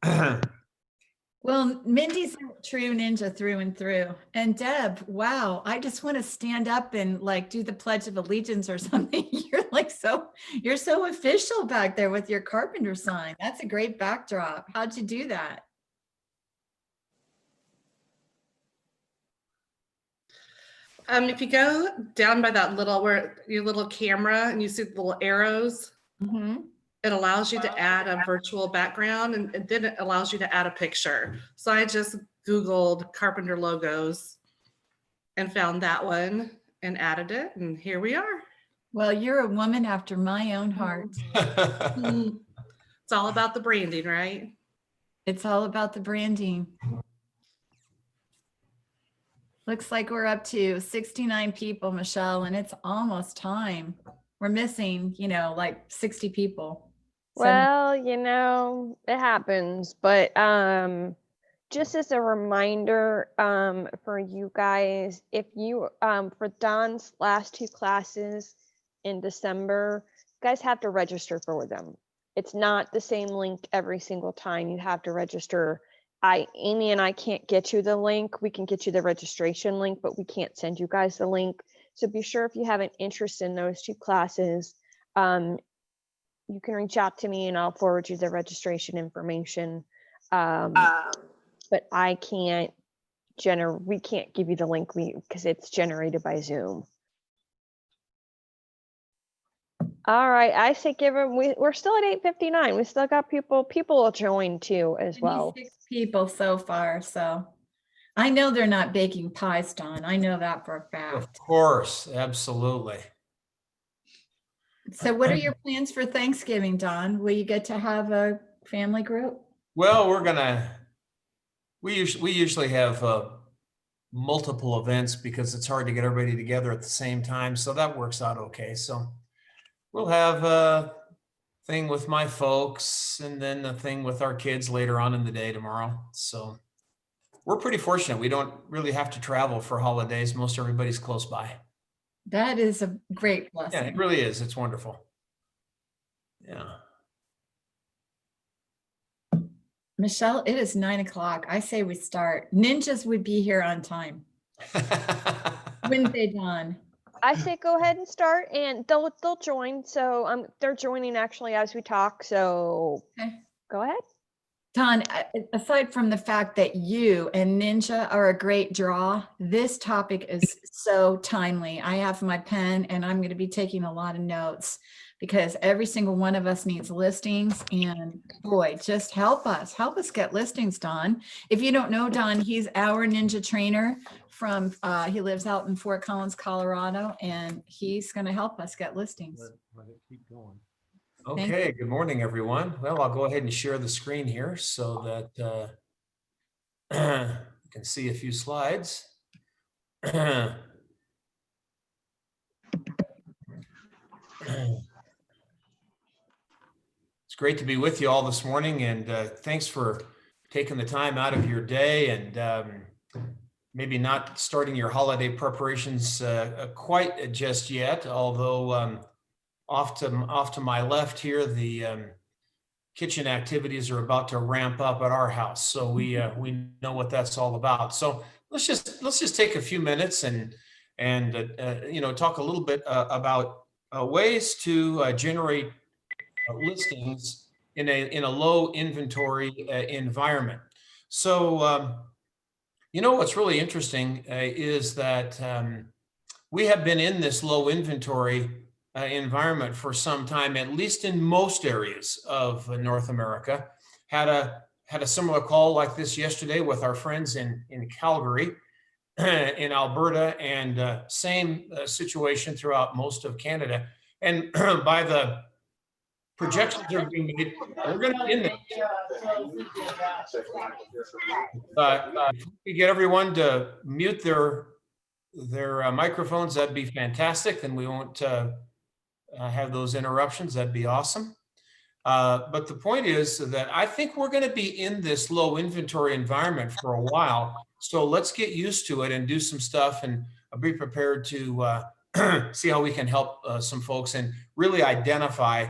Well, Mindy's a true ninja through and through. And Deb, wow, I just want to stand up and like do the Pledge of Allegiance or something. You're so official back there with your carpenter sign. That's a great backdrop. How'd you do that? If you go down by that your little camera and you see the little arrows, it allows you to add a virtual background, and then it allows you to add a picture. So I just Googled carpenter logos and found that one and added it, and here we are. Well, you're a woman after my own heart. It's all about the branding, right? It's all about the branding. Looks like we're up to 69 people, Michelle, and it's almost time. We're missing, like 60 people. Well, it happens, but just as a reminder for you guys, if you for Don's last 2 classes in December, you guys have to register for them. It's not the same link every single time. You have to register. Amy and I can't get you the link. We can get you the registration link, but we can't send you guys the link. So be sure if you have an interest in those 2 classes, you can reach out to me and I'll forward you the registration information. But we can't give you the link because it's generated by Zoom. All right, I say we're still at 8:59. We still got people will join too as well. 6 people so far, so I know they're not baking pies, Don. I know that for a fact. Of course, absolutely. So what are your plans for Thanksgiving, Don? Will you get to have a family group? Well, we usually have multiple events because it's hard to get everybody together at the same time. So that works out okay. So we'll have a thing with my folks and then a thing with our kids later on in the day tomorrow. So we're pretty fortunate. We don't really have to travel for holidays. Most everybody's close by. That is a great blessing. Yeah, it really is. It's wonderful. Yeah. Michelle, it is 9 o'clock. I say we start. Ninjas would be here on time. Wouldn't they, Don? I say go ahead and start, and they'll join. So they're joining actually as we talk. So Go ahead. Don, aside from the fact that you and Ninja are a great draw, this topic is so timely. I have my pen and I'm going to be taking a lot of notes because every single one of us needs listings, and boy, just help us get listings, Don. If you don't know Don, he's our ninja trainer from, he lives out in Fort Collins, Colorado, and he's going to help us get listings. Let it keep going. Okay, good morning, everyone. Well, I'll go ahead and share the screen here so that you can see a few slides. It's great to be with you all this morning, and thanks for taking the time out of your day and maybe not starting your holiday preparations quite just yet, although off to my left here, the kitchen activities are about to ramp up at our house, so we know what that's all about. So let's just take a few minutes and talk a little bit about ways to generate listings in a low inventory environment. So what's really interesting is that we have been in this low inventory environment for some time, at least in most areas of North America. Had a similar call like this yesterday with our friends in Calgary, in Alberta, and same situation throughout most of Canada. And by the projections that are being made, we're going to be in there. But if we get everyone to mute their microphones, that'd be fantastic. Then we won't have those interruptions. That'd be awesome. But the point is that I think we're going to be in this low inventory environment for a while. So let's get used to it and do some stuff and be prepared to see how we can help some folks and really identify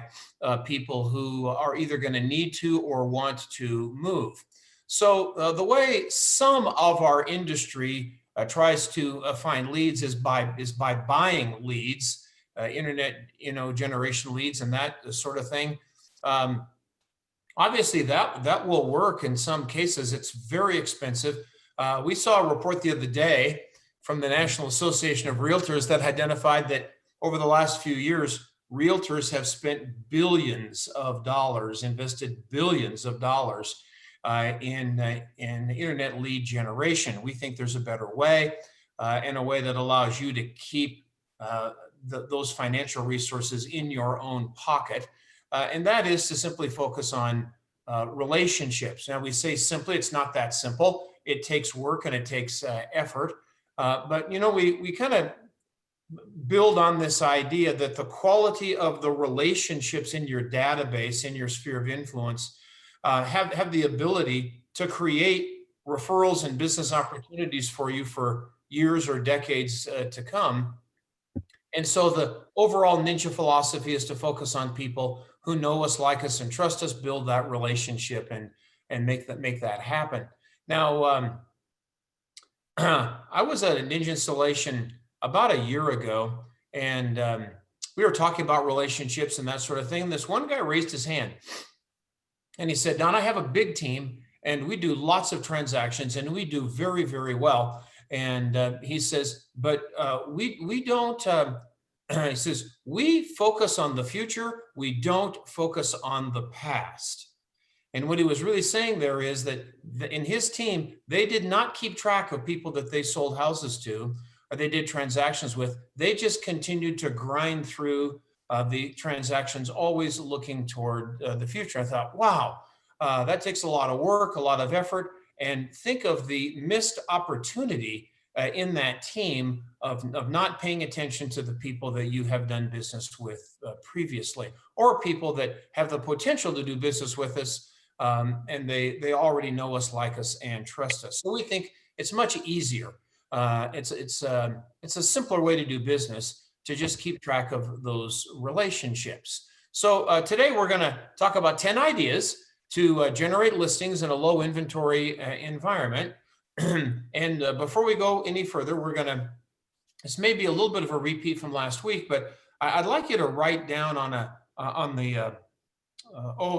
people who are either going to need to or want to move. So the way some of our industry tries to find leads is by buying leads, internet, generation leads and that sort of thing. Obviously, that will work in some cases. It's very expensive. We saw a report the other day from the National Association of Realtors that identified that over the last few years, realtors have spent billions of dollars, invested billions of dollars in internet lead generation. We think there's a better way, and a way that allows you to keep those financial resources in your own pocket. And that is to simply focus on relationships. Now, we say simply, it's not that simple. It takes work and it takes effort. But, we kind of build on this idea that the quality of the relationships in your database, in your sphere of influence, have the ability to create referrals and business opportunities for you for years or decades to come. And so the overall Ninja philosophy is to focus on people who know us, like us, and trust us, build that relationship and make that happen. Now, I was at a Ninja installation about a year ago, and we were talking about relationships and that sort of thing. This one guy raised his hand and he said, "Don, I have a big team and we do lots of transactions and we do very, very well." And he says, "But we don't," he says, "we focus on the future. We don't focus on the past." And what he was really saying there is that in his team, they did not keep track of people that they sold houses to or they did transactions with. They just continued to grind through the transactions, always looking toward the future. I thought, wow, that takes a lot of work, a lot of effort. And think of the missed opportunity in that team of not paying attention to the people that you have done business with previously, or people that have the potential to do business with us. And they already know us, like us, and trust us. So we think it's much easier. It's a simpler way to do business, to just keep track of those relationships. So today we're going to talk about 10 ideas to generate listings in a low inventory environment. And before we go any further, this may be a little bit of a repeat from last week, but I'd like you to write down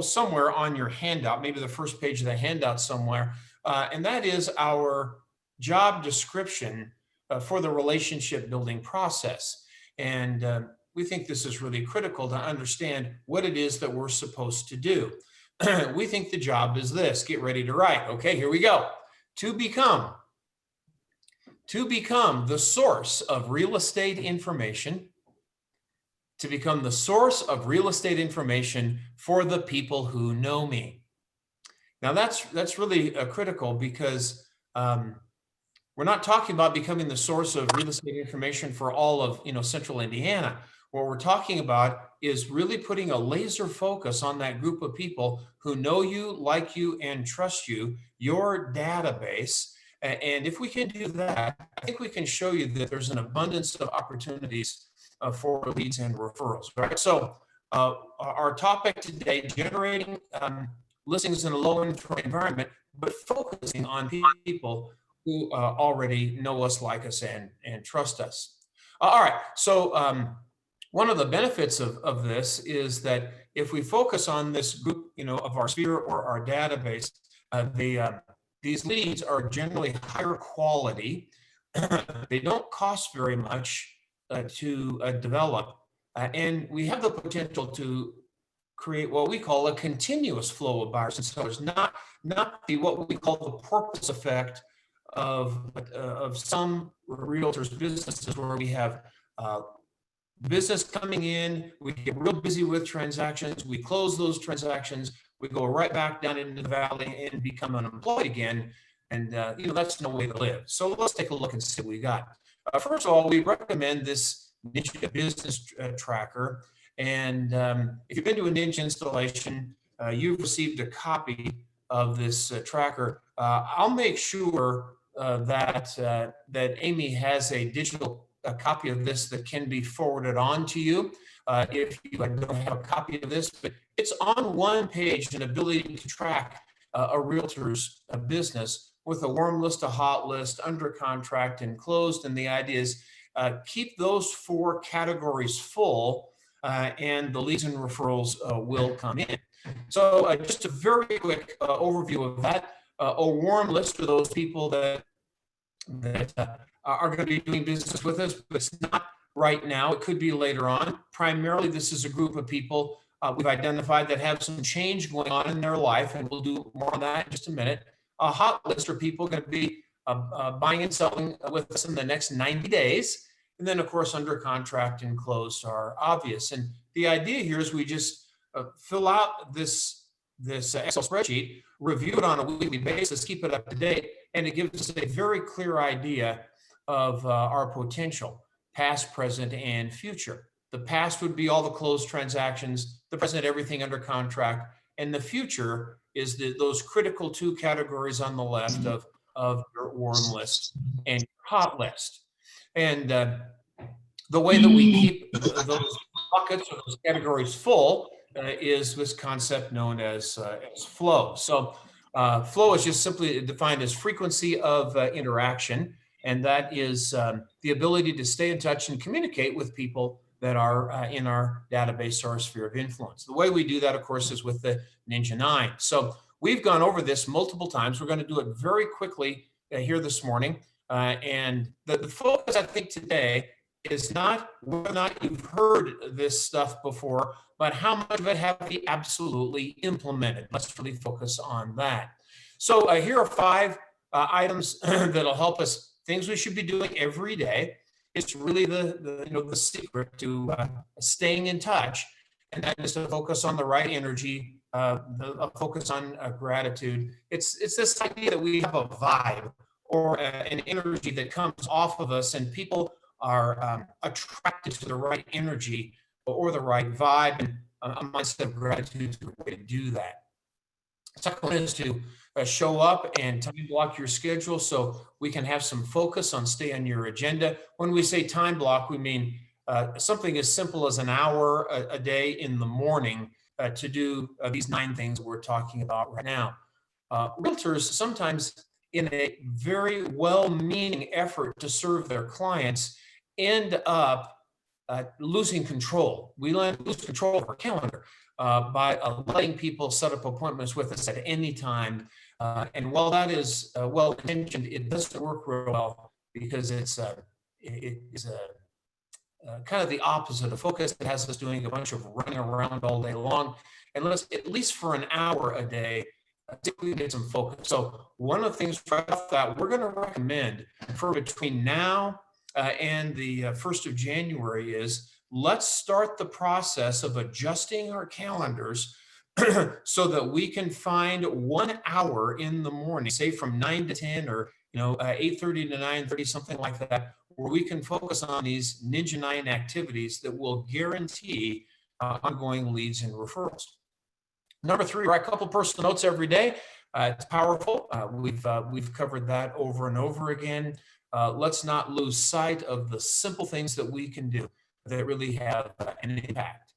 somewhere on your handout, maybe the first page of the handout somewhere, and that is our job description for the relationship building process. And we think this is really critical to understand what it is that we're supposed to do. We think the job is this. Get ready to write. Okay, here we go. To become the source of real estate information. To become the source of real estate information for the people who know me. Now that's really critical, because we're not talking about becoming the source of real estate information for all of central Indiana. What we're talking about is really putting a laser focus on that group of people who know you, like you, and trust you, your database. And if we can do that, I think we can show you that there's an abundance of opportunities for leads and referrals, right? So our topic today, generating listings in a low inventory environment, but focusing on people who already know us, like us, and trust us. All right, so one of the benefits of this is that if we focus on this group, of our sphere or our database, these leads are generally higher quality. They don't cost very much to develop, and we have the potential to create what we call a continuous flow of buyers and sellers, not what we call the porpoise effect of some realtors' businesses, where we have business coming in, we get real busy with transactions, we close those transactions, we go right back down into the valley and become unemployed again. And that's no way to live. So let's take a look and see what we got. First of all, we recommend this Ninja Business Tracker. And if you've been to a Ninja installation, you've received a copy of this tracker. I'll make sure that Amy has a digital a copy of this that can be forwarded on to you if you don't have a copy of this, but it's on one page, an ability to track a realtor's business with a warm list, a hot list, under contract, and closed. And the idea is keep those 4 categories full and the leads and referrals will come in. So just a very quick overview of that. A warm list for those people that are going to be doing business with us, but it's not right now. It could be later on. Primarily, this is a group of people we've identified that have some change going on in their life, and we'll do more on that in just a minute. A hot list are people going to be buying and selling with us in the next 90 days. And then, of course, under contract and closed are obvious. And the idea here is we just fill out this Excel spreadsheet, review it on a weekly basis, keep it up to date, and it gives us a very clear idea of our potential, past, present, and future. The past would be all the closed transactions, the present, everything under contract, and the future is those critical 2 categories on the left of your warm list and hot list. And the way that we keep those buckets or those categories full is this concept known as flow. So flow is just simply defined as frequency of interaction, and that is the ability to stay in touch and communicate with people that are in our database or sphere of influence. The way we do that, of course, is with the Ninja 9. So we've gone over this multiple times. We're going to do it very quickly here this morning. And the focus, I think, today is not whether or not you've heard this stuff before, but how much of it have we absolutely implemented. Let's really focus on that. So here are 5 items that'll help us, things we should be doing every day. It's really the secret to staying in touch, and that is to focus on the right energy, a focus on gratitude. It's this idea that we have a vibe or an energy that comes off of us, and people are attracted to the right energy or the right vibe, and a mindset of gratitude is a way to do that. Second one is to show up and time block your schedule so we can have some focus on stay on your agenda. When we say time block, we mean something as simple as an hour a day in the morning to do these 9 things we're talking about right now. Realtors sometimes, in a very well-meaning effort to serve their clients, end up losing control. We lose control of our calendar by letting people set up appointments with us at any time. And while that is well-intentioned, it doesn't work real well because it is kind of the opposite of focus. It has us doing a bunch of running around all day long. And let's, at least for an hour a day, we get some focus. So one of the things right off that we're going to recommend for between now and the 1st of January is let's start the process of adjusting our calendars so that we can find 1 hour in the morning, say from 9 to 10 or 8:30 to 9:30, something like that, where we can focus on these Ninja 9 activities that will guarantee ongoing leads and referrals. Number 3, write a couple personal notes every day. It's powerful. We've covered that over and over again. Let's not lose sight of the simple things that we can do that really have an impact.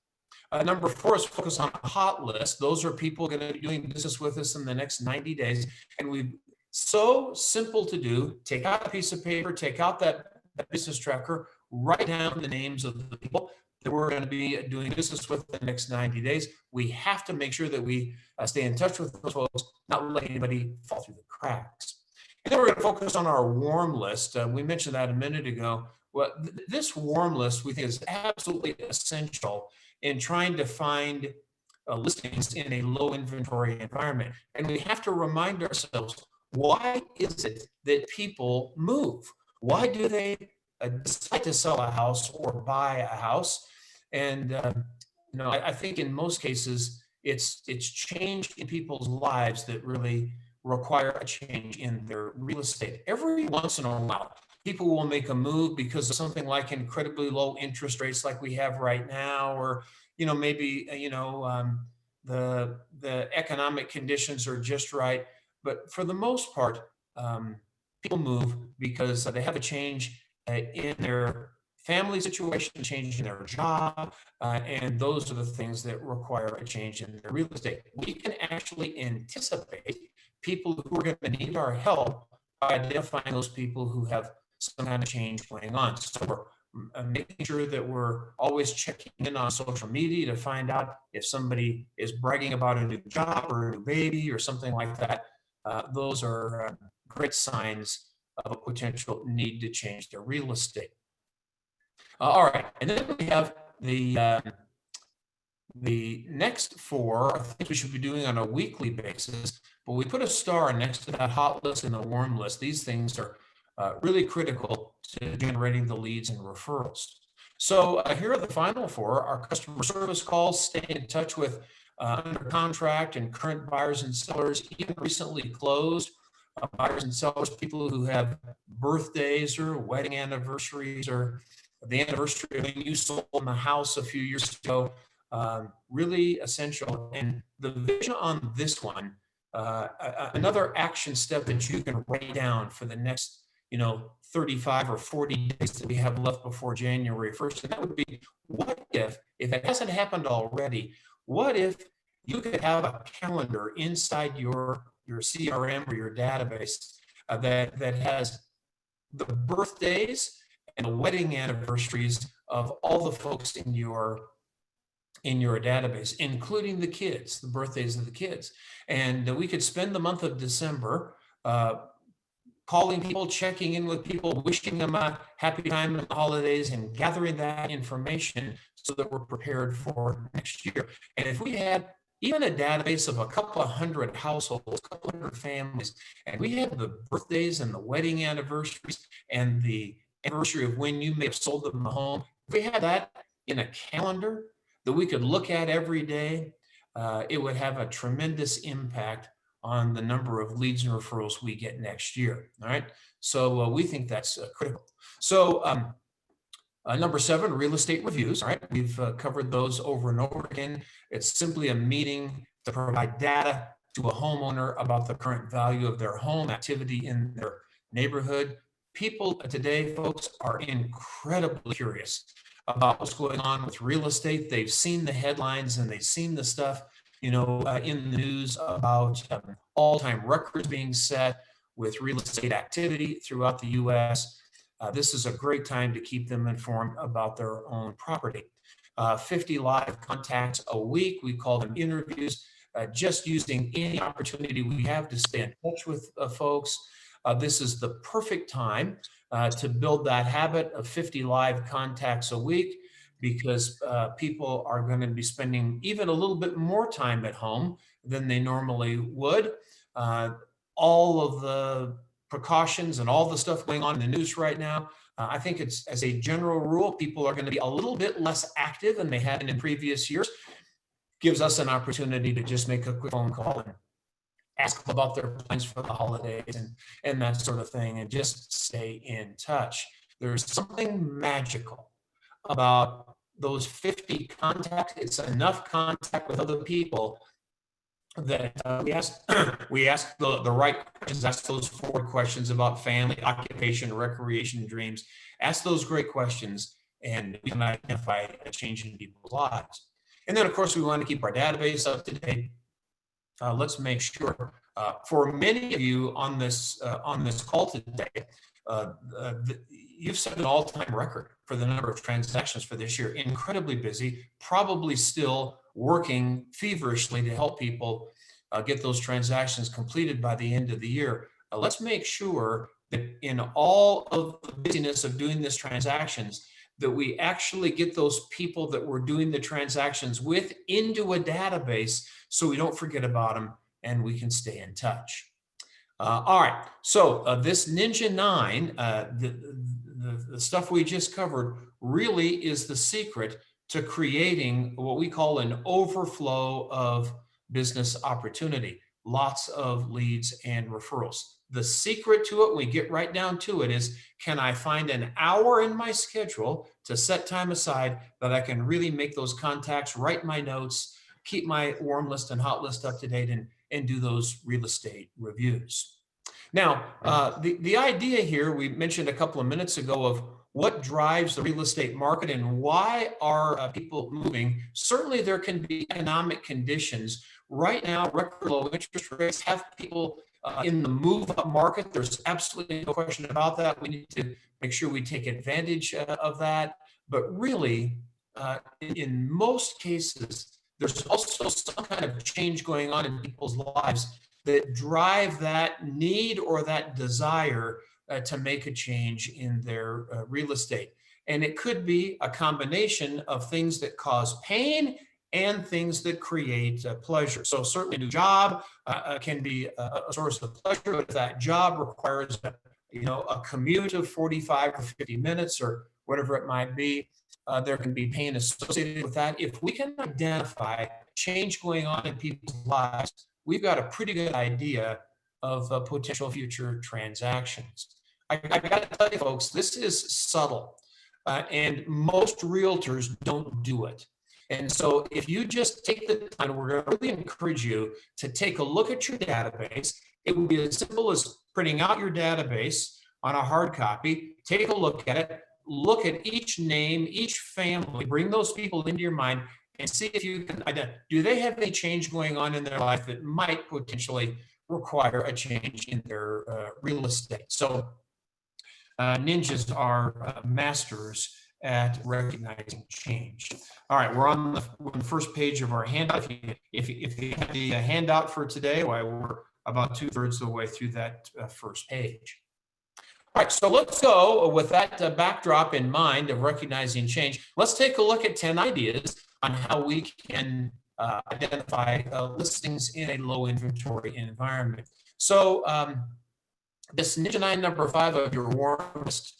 Number 4 is focus on a hot list. Those are people going to be doing business with us in the next 90 days. And we've so simple to do. Take out a piece of paper, take out that business tracker, write down the names of the people that we're going to be doing business with the next 90 days. We have to make sure that we stay in touch with those folks, not let anybody fall through the cracks. And then we're going to focus on our warm list. We mentioned that a minute ago. Well, this warm list we think is absolutely essential in trying to find listings in a low inventory environment. And we have to remind ourselves, why is it that people move? Why do they decide to sell a house or buy a house? And I think in most cases, it's change in people's lives that really require a change in their real estate. Every once in a while, people will make a move because of something like incredibly low interest rates like we have right now, or maybe the economic conditions are just right. But for the most part, people move because they have a change in their family situation, change in their job, and those are the things that require a change in their real estate. We can actually anticipate people who are going to need our help by identifying those people who have some kind of change going on. So we're making sure that we're always checking in on social media to find out if somebody is bragging about a new job or a new baby or something like that. Those are great signs of a potential need to change their real estate. All right, and then we have the next 4 things we should be doing on a weekly basis, but we put a star next to that hot list and the warm list. These things are really critical to generating the leads and referrals. So here are the final 4: our customer service calls, stay in touch with under contract and current buyers and sellers, even recently closed buyers and sellers, people who have birthdays or wedding anniversaries or the anniversary of when you sold the house a few years ago. Really essential. And the vision on this one, another action step that you can write down for the next 35 or 40 days that we have left before January 1st. And that would be, what if it hasn't happened already, what if you could have a calendar inside your CRM or your database that has the birthdays and the wedding anniversaries of all the folks in your database, including the kids, the birthdays of the kids. And we could spend the month of December calling people, checking in with people, wishing them a happy time in the holidays, and gathering that information so that we're prepared for next year. And if we had even a database of a couple of hundred households, a couple hundred families, and we had the birthdays and the wedding anniversaries and the anniversary of when you may have sold them a home, if we had that in a calendar that we could look at every day, it would have a tremendous impact on the number of leads and referrals we get next year. All right. So we think that's critical. So number 7, real estate reviews. All right. We've covered those over and over again. It's simply a meeting to provide data to a homeowner about the current value of their home, activity in their neighborhood. People today, folks, are incredibly curious about what's going on with real estate. They've seen the headlines and they've seen the stuff, in the news about all-time records being set with real estate activity throughout the U.S. This is a great time to keep them informed about their own property. 50 live contacts a week. We call them interviews, just using any opportunity we have to stay in touch with folks. This is the perfect time to build that habit of 50 live contacts a week, because people are going to be spending even a little bit more time at home than they normally would. All of the precautions and all the stuff going on in the news right now, I think it's, as a general rule, people are going to be a little bit less active than they had in previous years. Gives us an opportunity to just make a quick phone call and ask about their plans for the holidays and that sort of thing, and just stay in touch. There's something magical about those 50 contacts. It's enough contact with other people that we ask the right questions. Ask those 4 questions about family, occupation, recreation, dreams. Ask those great questions, and we can identify a change in people's lives. And then, of course, we want to keep our database up to date. Let's make sure for many of you on this call today, you've set an all-time record for the number of transactions for this year. Incredibly busy, probably still working feverishly to help people get those transactions completed by the end of the year. Let's make sure that in all of the busyness of doing these transactions, that we actually get those people that we're doing the transactions with into a database so we don't forget about them and we can stay in touch. All right, so this Ninja 9, the stuff we just covered, really is the secret to creating what we call an overflow of business opportunity, lots of leads and referrals. The secret to it, when we get right down to it, is, can I find an hour in my schedule to set time aside that I can really make those contacts, write my notes, keep my warm list and hot list up to date, and do those real estate reviews. Now, the idea here, we mentioned a couple of minutes ago of what drives the real estate market and why are people moving. Certainly there can be economic conditions. Right now, record low interest rates have people in the move up market. There's absolutely no question about that. We need to make sure we take advantage of that. But really, in most cases, there's also some kind of change going on in people's lives that drive that need or that desire to make a change in their real estate. And it could be a combination of things that cause pain and things that create pleasure. So certainly a new job can be a source of pleasure, but if that job requires a commute of 45 or 50 minutes or whatever it might be, there can be pain associated with that. If we can identify change going on in people's lives, we've got a pretty good idea of potential future transactions. I got to tell you, folks, this is subtle, and most realtors don't do it. And so if you just take the time, we're going to really encourage you to take a look at your database. It would be as simple as printing out your database on a hard copy, take a look at it, look at each name, each family, bring those people into your mind, and see if you can identify, do they have any change going on in their life that might potentially require a change in their real estate. So ninjas are masters at recognizing change. All right, we're on the first page of our handout. If you have the handout for today, well, we're about 2/3 of the way through that first page. All right, so let's go with that backdrop in mind of recognizing change. Let's take a look at 10 ideas on how we can identify listings in a low inventory environment. So this Ninja 9 number 5 of your warm list,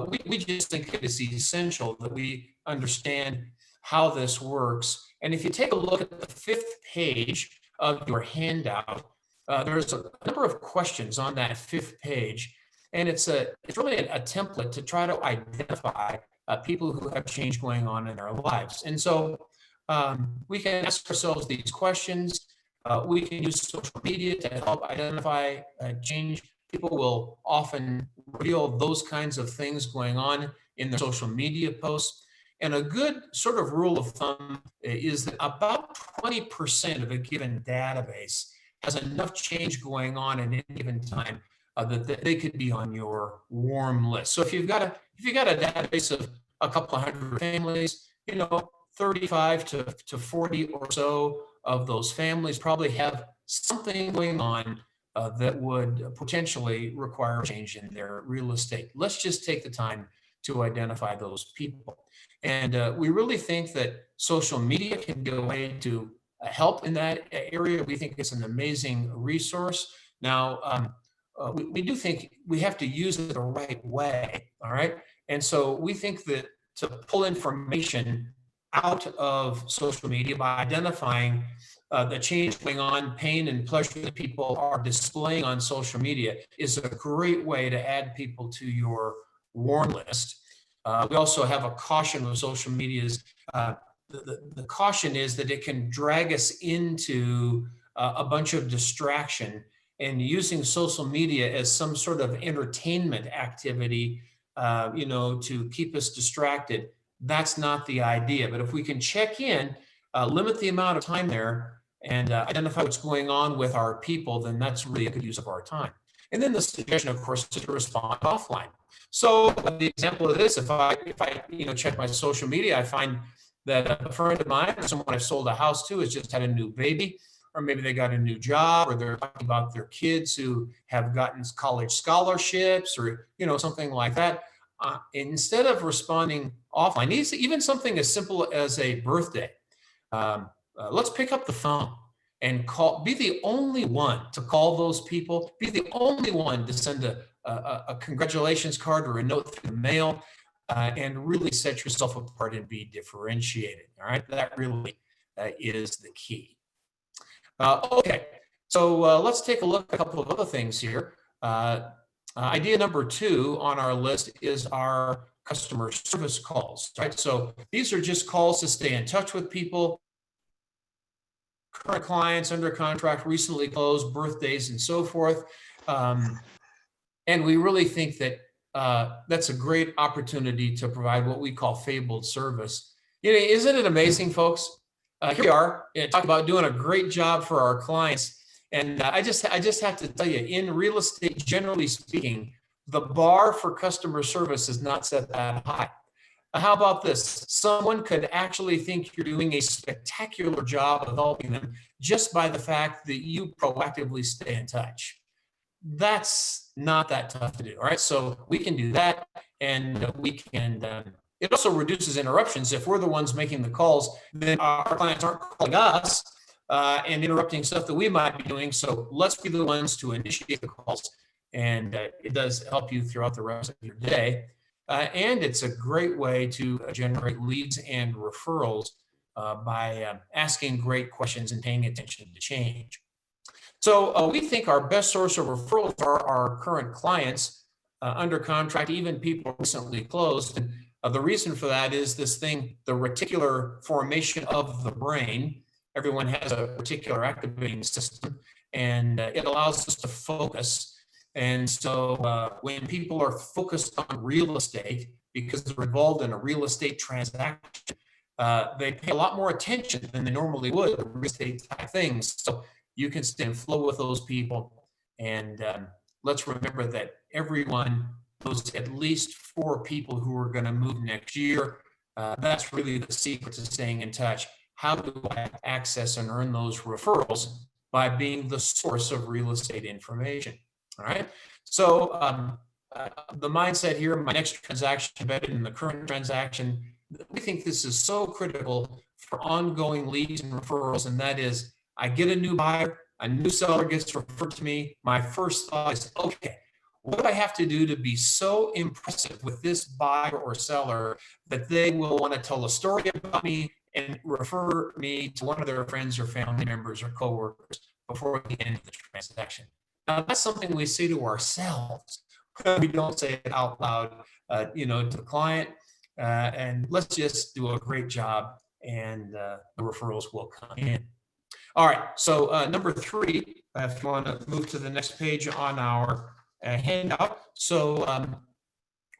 we just think it is essential that we understand how this works. And if you take a look at the 5th page of your handout, there's a number of questions on that 5th page. And it's really a template to try to identify people who have change going on in their lives. And so we can ask ourselves these questions. We can use social media to help identify change. People will often reveal those kinds of things going on in their social media posts. And a good sort of rule of thumb is that about 20% of a given database has enough change going on at any given time that they could be on your warm list. So if you've got a database of a couple of hundred families, 35 to 40 or so of those families probably have something going on that would potentially require change in their real estate. Let's just take the time to identify those people. And we really think that social media can be a way to help in that area. We think it's an amazing resource. Now, we do think we have to use it the right way, all right? And so we think that to pull information out of social media by identifying the change going on, pain and pleasure that people are displaying on social media is a great way to add people to your warm list. We also have a caution with social medias. The caution is that it can drag us into a bunch of distraction, and using social media as some sort of entertainment activity, to keep us distracted. That's not the idea. But if we can check in, limit the amount of time there, and identify what's going on with our people, then that's really a good use of our time. And then the suggestion, of course, is to respond offline. So the example of this, if I check my social media, I find that a friend of mine, or someone I've sold a house to, has just had a new baby, or maybe they got a new job, or they're talking about their kids who have gotten college scholarships, or something like that. Instead of responding offline, even something as simple as a birthday, let's pick up the phone and call. Be the only one to call those people. Be the only one to send a congratulations card or a note through the mail, and really set yourself apart and be differentiated. All right, that really is the key. Okay, so let's take a look at a couple of other things here. Idea number 2 on our list is our customer service calls, right? So these are just calls to stay in touch with people, current clients under contract, recently closed, birthdays, and so forth. And we really think that that's a great opportunity to provide what we call fabled service. You know, isn't it amazing, folks? Here we are, talking about doing a great job for our clients. And I just have to tell you, in real estate, generally speaking, the bar for customer service is not set that high. How about this? Someone could actually think you're doing a spectacular job of helping them just by the fact that you proactively stay in touch. That's not that tough to do. All right. So we can do that. And we can, it also reduces interruptions. If we're the ones making the calls, then our clients aren't calling us and interrupting stuff that we might be doing. So let's be the ones to initiate the calls. And it does help you throughout the rest of your day. And it's a great way to generate leads and referrals by asking great questions and paying attention to change. So we think our best source of referrals are our current clients under contract, even people recently closed. And the reason for that is this thing, the reticular formation of the brain. Everyone has a reticular activating system, and it allows us to focus. And so when people are focused on real estate, because they're involved in a real estate transaction, they pay a lot more attention than they normally would to real estate type things. So you can stay in flow with those people. And let's remember that everyone knows at least 4 people who are going to move next year. That's really the secret to staying in touch. How do I access and earn those referrals? By being the source of real estate information. All right. So the mindset here, my next transaction embedded in the current transaction, we think this is so critical for ongoing leads and referrals. And that is, I get a new buyer, a new seller gets referred to me. My first thought is, okay, what do I have to do to be so impressive with this buyer or seller that they will want to tell a story about me and refer me to one of their friends or family members or coworkers before the end of the transaction? Now, that's something we say to ourselves. We don't say it out loud, to the client. And let's just do a great job, and the referrals will come in. All right. So number 3, if you want to move to the next page on our handout. So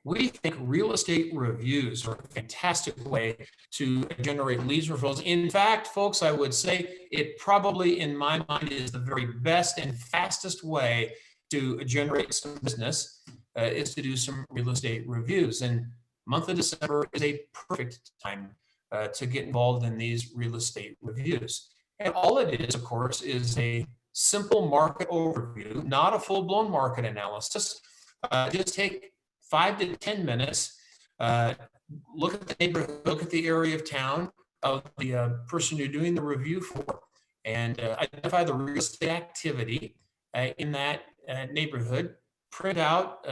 we think real estate reviews are a fantastic way to generate leads referrals. In fact, folks, I would say it probably, in my mind, is the very best and fastest way to generate some business is to do some real estate reviews. And month of December is a perfect time to get involved in these real estate reviews. And all it is, of course, is a simple market overview, not a full-blown market analysis. Just take 5 to 10 minutes, look at the neighborhood, look at the area of town of the person you're doing the review for, and identify the real estate activity in that neighborhood, print out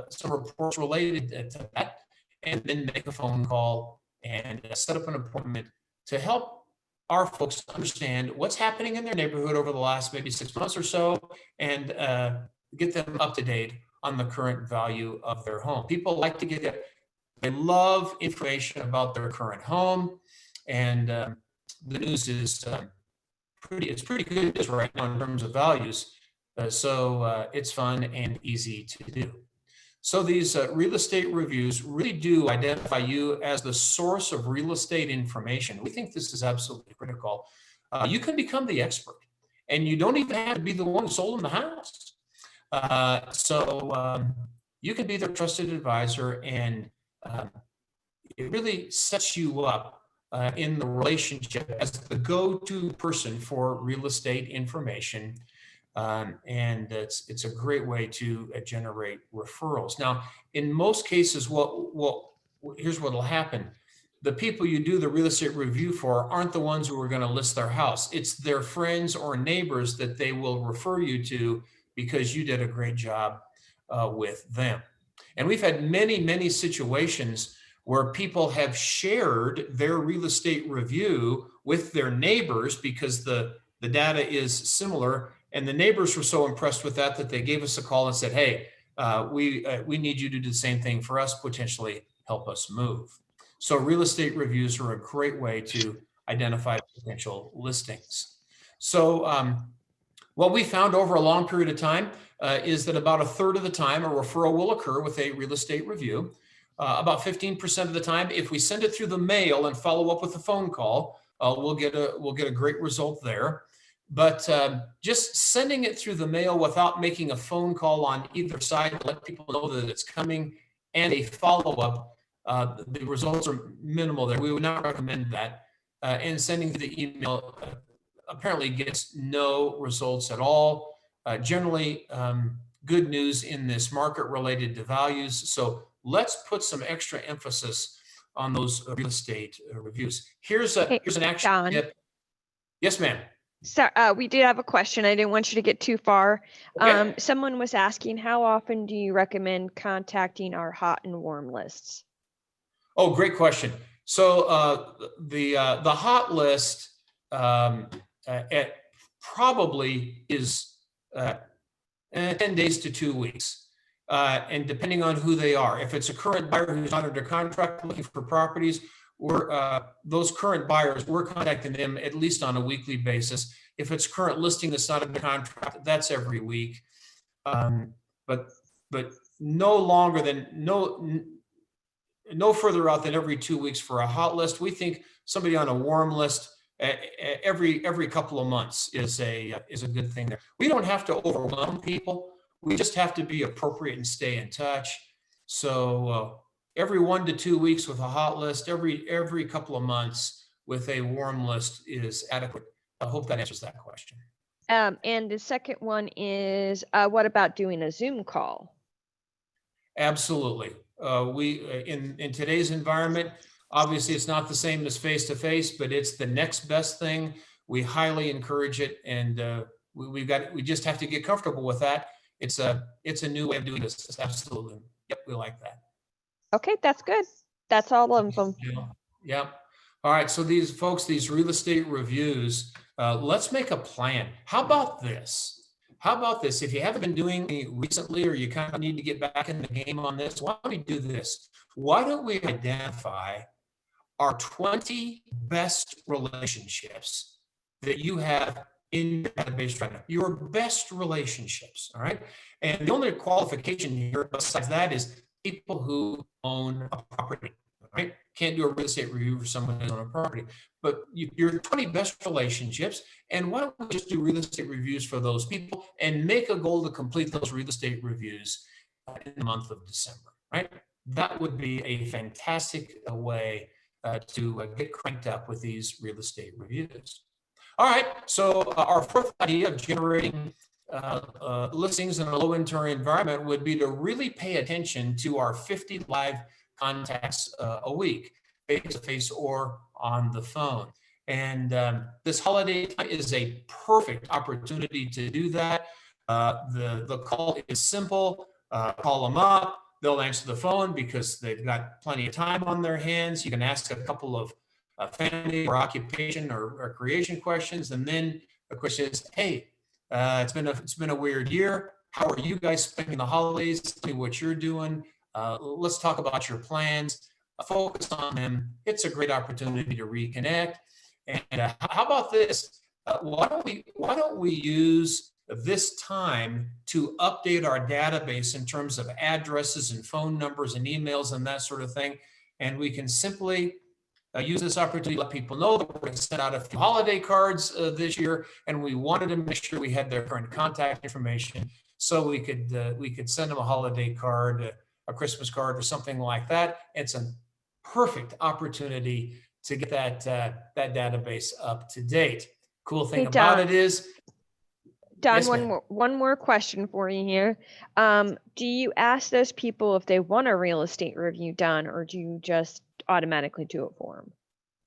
some reports related to that, and then make a phone call and set up an appointment to help our folks understand what's happening in their neighborhood over the last maybe 6 months or so, and get them up to date on the current value of their home. People like to get it. They love information about their current home, and the news is pretty good news right now in terms of values. So it's fun and easy to do. So these real estate reviews really do identify you as the source of real estate information. We think this is absolutely critical. You can become the expert, and you don't even have to be the one who sold them the house. So you can be their trusted advisor, and it really sets you up in the relationship as the go-to person for real estate information. And it's a great way to generate referrals. Now, in most cases, here's what will happen. The people you do the real estate review for aren't the ones who are going to list their house. It's their friends or neighbors that they will refer you to because you did a great job with them. And we've had many situations where people have shared their real estate review with their neighbors because the data is similar. And the neighbors were so impressed with that they gave us a call and said, hey, we need you to do the same thing for us, potentially help us move. So real estate reviews are a great way to identify potential listings. So What we found over a long period of time is that about a third of the time a referral will occur with a real estate review. About 15% of the time, if we send it through the mail and follow up with a phone call, we'll get a great result there. But just sending it through the mail without making a phone call on either side to let people know that it's coming and a follow-up, the results are minimal there. We would not recommend that. And sending the email apparently gets no results at all. Generally, good news in this market related to values. So let's put some extra emphasis on those real estate reviews. Here's an action Don. tip. Yes, ma'am. So we did have a question. I didn't want you to get too far. Okay. Someone was asking, how often do you recommend contacting our hot and warm lists? Oh, great question. So the hot list probably is 10 days to 2 weeks. And depending on who they are, if it's a current buyer who's not under contract looking for properties, those current buyers, we're contacting them at least on a weekly basis. If it's current listing that's not under contract, that's every week. But no longer than no further out than every 2 weeks for a hot list. We think somebody on a warm list every couple of months is a good thing there. We don't have to overwhelm people. We just have to be appropriate and stay in touch. So every 1 to 2 weeks with a hot list, every couple of months with a warm list is adequate. I hope that answers that question. And the second one is, what about doing a Zoom call? Absolutely. We in today's environment, obviously it's not the same as face-to-face, but it's the next best thing. We highly encourage it, and we just have to get comfortable with that. It's a new way of doing this. Absolutely. Yep, we like that. Okay, that's good. That's all of them. Yeah. All right. So these folks, these real estate reviews, let's make a plan. How about this? If you haven't been doing it recently, or you kind of need to get back in the game on this, why don't we do this? Why don't we identify our 20 best relationships that you have in your database right now? Your best relationships, all right? And the only qualification here besides that is people who own a property, right? Can't do a real estate review for someone who's on a property, but your 20 best relationships. And why don't we just do real estate reviews for those people and make a goal to complete those real estate reviews in the month of December, right? That would be a fantastic way to get cranked up with these real estate reviews. All right, so our fourth idea of generating listings in a low inventory environment would be to really pay attention to our 50 live contacts a week, face-to-face or on the phone. And this holiday time is a perfect opportunity to do that. The call is simple. Call them up. They'll answer the phone because they've got plenty of time on their hands. You can ask a couple of family or occupation or recreation questions. And then the question is, hey, it's been a weird year. How are you guys spending the holidays? Tell me what you're doing. Let's talk about your plans. Focus on them. It's a great opportunity to reconnect. And how about this? Why don't we use this time to update our database in terms of addresses and phone numbers and emails and that sort of thing? And we can simply use this opportunity to let people know that we're going to send out a few holiday cards this year, and we wanted to make sure we had their current contact information so we could send them a holiday card, a Christmas card, or something like that. It's a perfect opportunity to get that database up to date. Cool thing about it is, Don, yes, one more question for you here. Do you ask those people if they want a real estate review done, or do you just automatically do it for them?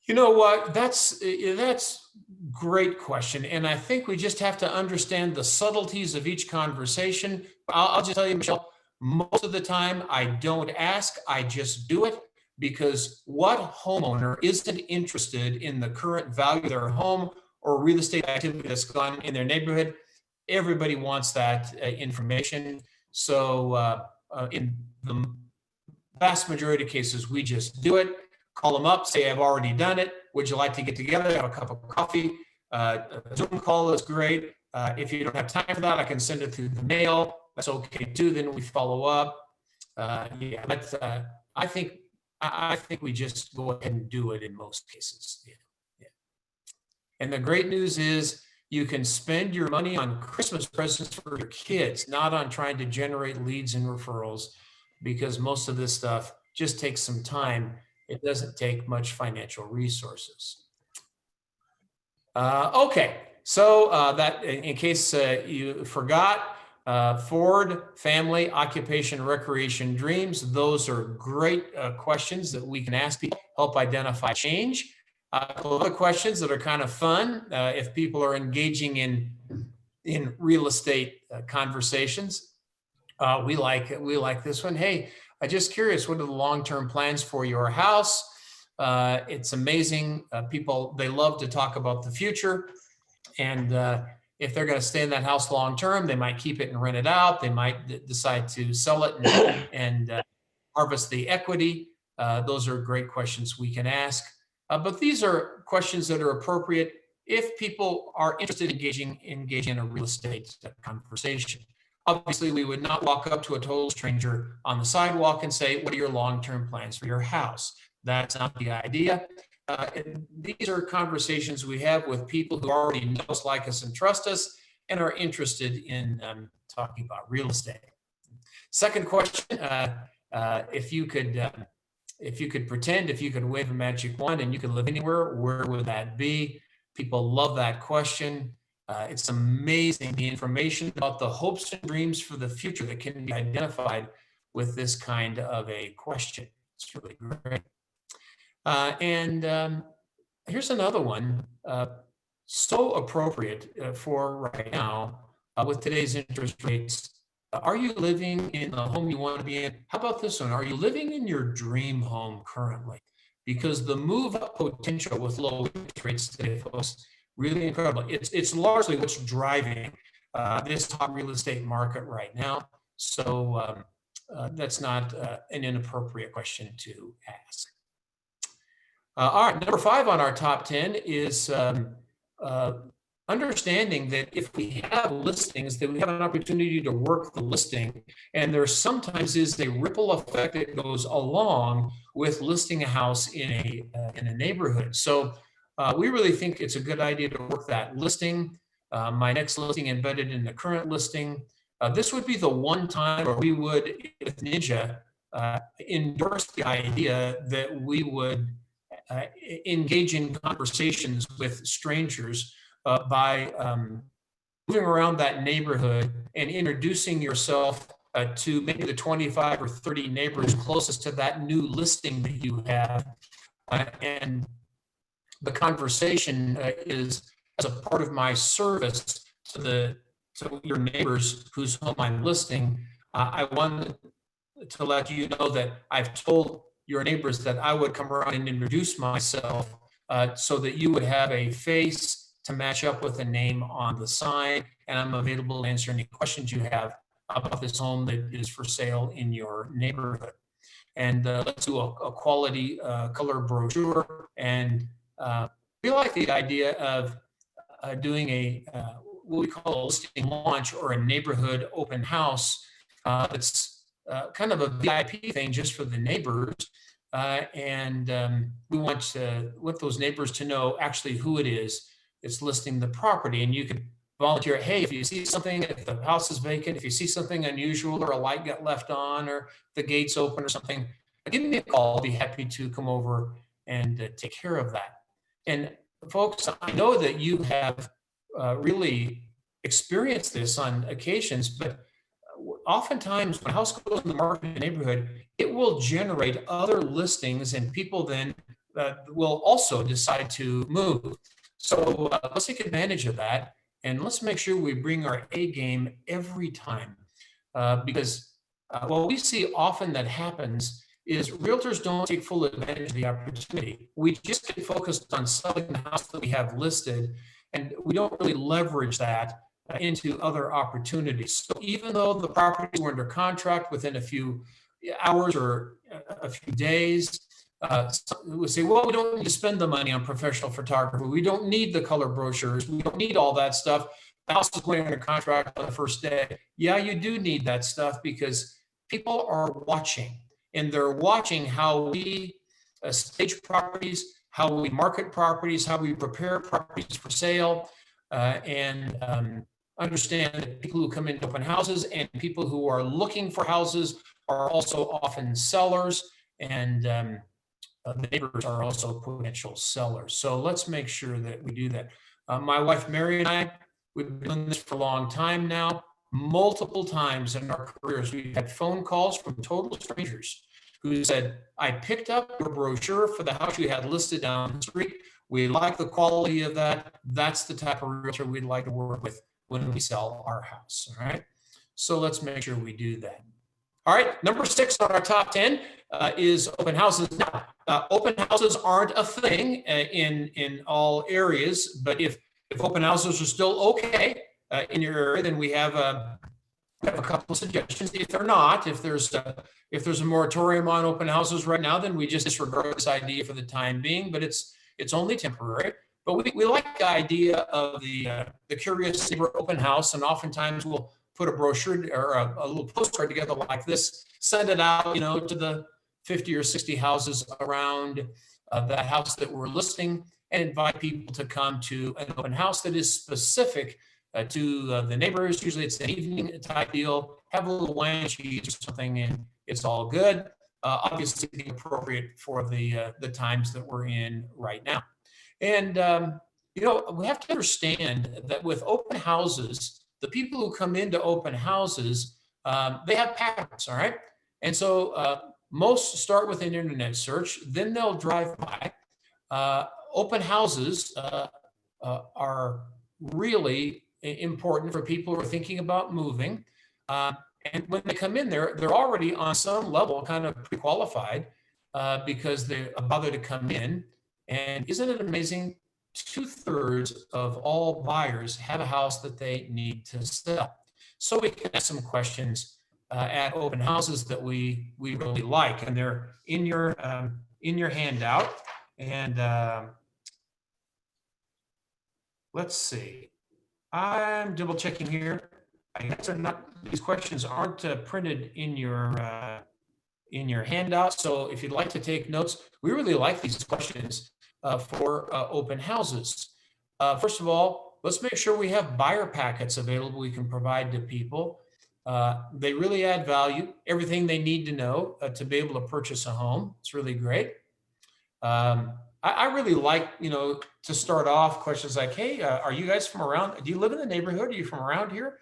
You know what? That's great question. And I think we just have to understand the subtleties of each conversation. I'll just tell you, Michelle, most of the time I don't ask, I just do it, because what homeowner isn't interested in the current value of their home or real estate activity that's gone on in their neighborhood? Everybody wants that information. So in the vast majority of cases, we just do it, call them up, say, I've already done it. Would you like to get together, have a cup of coffee? A Zoom call is great. If you don't have time for that, I can send it through the mail. That's okay too. Then we follow up. Yeah, but I think we just go ahead and do it in most cases. Yeah. Yeah. And the great news is you can spend your money on Christmas presents for your kids, not on trying to generate leads and referrals, because most of this stuff just takes some time. It doesn't take much financial resources. Okay, so that in case you forgot, Ford, family, occupation, recreation, dreams. Those are great questions that we can ask people, help identify change. A couple other questions that are kind of fun if people are engaging in real estate conversations. We like this one. Hey, I'm just curious, what are the long-term plans for your house? It's amazing. People, they love to talk about the future. And if they're going to stay in that house long-term, they might keep it and rent it out. They might decide to sell it and harvest the equity. Those are great questions we can ask. But these are questions that are appropriate if people are interested in engaging in a real estate conversation. Obviously, we would not walk up to a total stranger on the sidewalk and say, what are your long-term plans for your house? That's not the idea. These are conversations we have with people who already know us, like us, and trust us, and are interested in talking about real estate. Second question, if you could pretend, if you could wave a magic wand and you could live anywhere, where would that be? People love that question. It's amazing the information about the hopes and dreams for the future that can be identified with this kind of a question. It's really great. Here's another one, so appropriate for right now with today's interest rates. Are you living in the home you want to be in? How about this one? Are you living in your dream home currently? Because the move up potential with low interest rates today, folks, really incredible. It's largely what's driving this hot real estate market right now. So that's not an inappropriate question to ask. All right, number 5 on our top 10 is understanding that if we have listings, that we have an opportunity to work the listing, and there sometimes is a ripple effect that goes along with listing a house in a neighborhood. So we really think it's a good idea to work that listing. My next listing embedded in the current listing. This would be the one time where we would, with Ninja, endorse the idea that we would engage in conversations with strangers by moving around that neighborhood and introducing yourself to maybe the 25 or 30 neighbors closest to that new listing that you have. And the conversation is as a part of my service to your neighbors whose home I'm listing. I want to let you know that I've told your neighbors that I would come around and introduce myself so that you would have a face to match up with a name on the sign, and I'm available to answer any questions you have about this home that is for sale in your neighborhood. And let's do a quality color brochure, and we like the idea of doing a what we call a listing launch or a neighborhood open house that's kind of a VIP thing just for the neighbors. We want those neighbors to know actually who it is that's listing the property. And you can volunteer, hey, if you see something, if the house is vacant, if you see something unusual or a light got left on or the gate's open or something, give me a call. I'll be happy to come over and take care of that. And folks, I know that you have really experienced this on occasions, but oftentimes when a house goes in the market in the neighborhood, it will generate other listings, and people then will also decide to move. So let's take advantage of that, and let's make sure we bring our A game every time, because what we see often that happens is realtors don't take full advantage of the opportunity. We just get focused on selling the house that we have listed, and we don't really leverage that into other opportunities. So even though the properties were under contract within a few hours or a few days, we say, well, we don't need to spend the money on professional photography. We don't need the color brochures. We don't need all that stuff. the house is going under contract on the first day. Yeah, you do need that stuff because people are watching, and they're watching how we stage properties, how we market properties, how we prepare properties for sale, and understand that people who come into open houses and people who are looking for houses are also often sellers, and the neighbors are also potential sellers. So let's make sure that we do that. My wife, Mary, and I, we've been doing this for a long time now. Multiple times in our careers, we've had phone calls from total strangers who said, I picked up your brochure for the house you had listed down the street. We like the quality of that. That's the type of realtor we'd like to work with when we sell our house. All right. So let's make sure we do that. All right. Number 6 on our top 10 is open houses. Now, open houses aren't a thing in all areas, but if open houses are still okay in your area, then we have a couple of suggestions. If they're not, if there's a moratorium on open houses right now, then we just disregard this idea for the time being, but it's only temporary. But we like the idea of the Curious Neighbor open house, and oftentimes we'll put a brochure or a little postcard together like this, send it out, to the 50 or 60 houses around that house that we're listing, and invite people to come to an open house that is specific to the neighbors. Usually it's an evening type deal, have a little wine and cheese or something, and it's all good. Obviously appropriate for the times that we're in right now. And, we have to understand that with open houses, the people who come into open houses, they have patterns, all right? And so most start with an internet search, then they'll drive by. Open houses are really important for people who are thinking about moving. And when they come in there, they're already on some level kind of pre-qualified because they're bothered to come in. And isn't it amazing? 2/3 of all buyers have a house that they need to sell. So we can ask some questions at open houses that we really like, and they're in your handout. And let's see. I'm double checking here. I guess these questions aren't printed in your handout. So if you'd like to take notes, we really like these questions for open houses. First of all, let's make sure we have buyer packets available we can provide to people. They really add value, everything they need to know to be able to purchase a home. It's really great. I really like, to start off questions like, hey, are you guys from around? Do you live in the neighborhood? Are you from around here?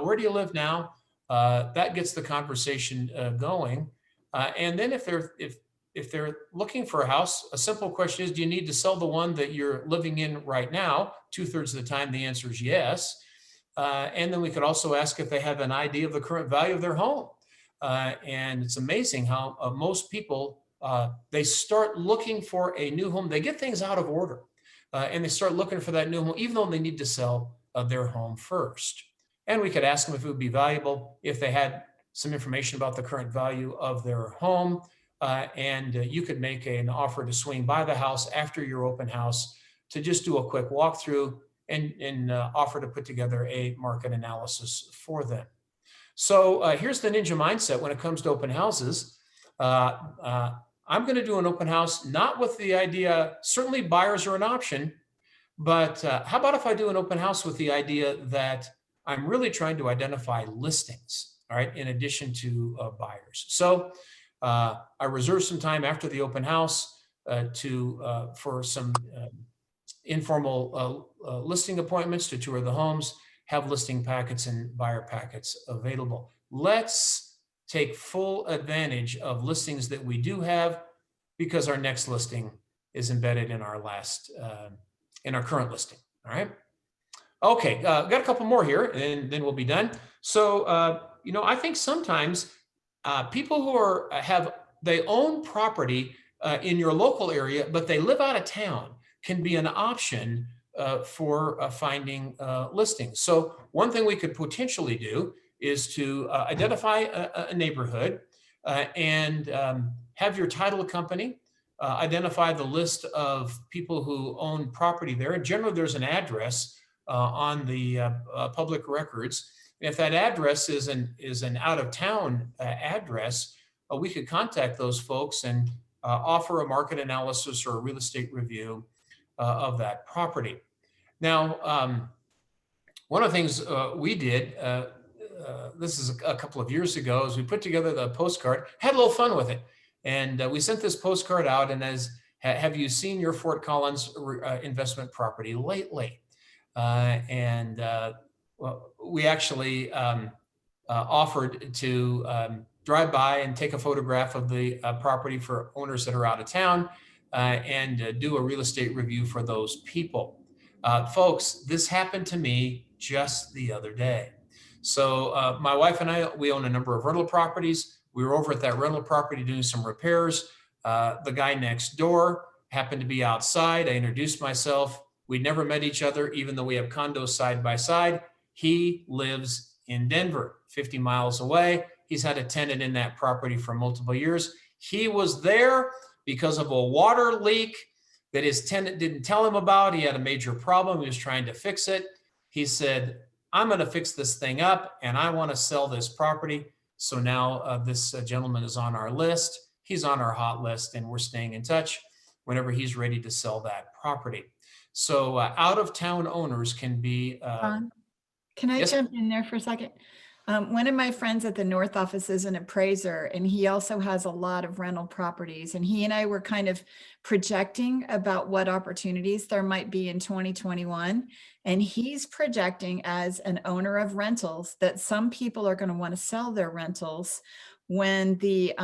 Where do you live now? That gets the conversation going. And then if they're looking for a house, a simple question is, do you need to sell the one that you're living in right now? 2/3 of the time, the answer is yes. And then we could also ask if they have an idea of the current value of their home. And it's amazing how most people, they start looking for a new home. They get things out of order and they start looking for that new home, even though they need to sell their home first. And we could ask them if it would be valuable if they had some information about the current value of their home. And you could make an offer to swing by the house after your open house to just do a quick walkthrough and offer to put together a market analysis for them. So here's the ninja mindset when it comes to open houses. I'm going to do an open house, not with the idea, certainly buyers are an option, but how about if I do an open house with the idea that I'm really trying to identify listings, all right, in addition to buyers. So I reserve some time after the open house for some informal listing appointments to tour the homes, have listing packets and buyer packets available. Let's take full advantage of listings that we do have because our next listing is embedded in our current listing. All right. Okay, got a couple more here and then we'll be done. So, I think sometimes people who they own property in your local area, but they live out of town can be an option for finding listings. So one thing we could potentially do is to identify a neighborhood and have your title company identify the list of people who own property there. And generally there's an address on the public records. If that address is an out-of-town address, we could contact those folks and offer a market analysis or a real estate review of that property. Now, one of the things we did, this is a couple of years ago, is we put together the postcard, had a little fun with it. And we sent this postcard out, and have you seen your Fort Collins investment property lately? Well, we actually offered to drive by and take a photograph of the property for owners that are out of town and do a real estate review for those people. Folks, this happened to me just the other day. So my wife and I, we own a number of rental properties. We were over at that rental property doing some repairs. The guy next door happened to be outside. I introduced myself. We'd never met each other, even though we have condos side by side. He lives in Denver, 50 miles away. He's had a tenant in that property for multiple years. He was there because of a water leak that his tenant didn't tell him about. He had a major problem. He was trying to fix it. He said, I'm going to fix this thing up and I want to sell this property. So now this gentleman is on our list. He's on our hot list and we're staying in touch whenever he's ready to sell that property. So out-of-town owners can be. Can I Yes. jump in there for a second? One of my friends at the North office is an appraiser, and he also has a lot of rental properties. And he and I were kind of projecting about what opportunities there might be in 2021. And he's projecting, as an owner of rentals, that some people are going to want to sell their rentals when the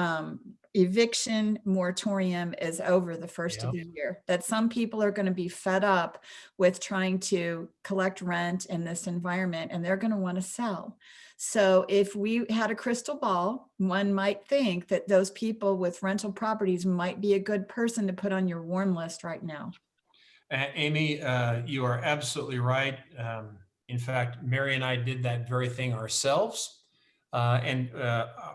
eviction moratorium is over the first of the year, that some people are going to be fed up with trying to collect rent in this environment and they're going to want to sell. So if we had a crystal ball, one might think that those people with rental properties might be a good person to put on your warm list right now. Amy, you are absolutely right. In fact, Mary and I did that very thing ourselves. And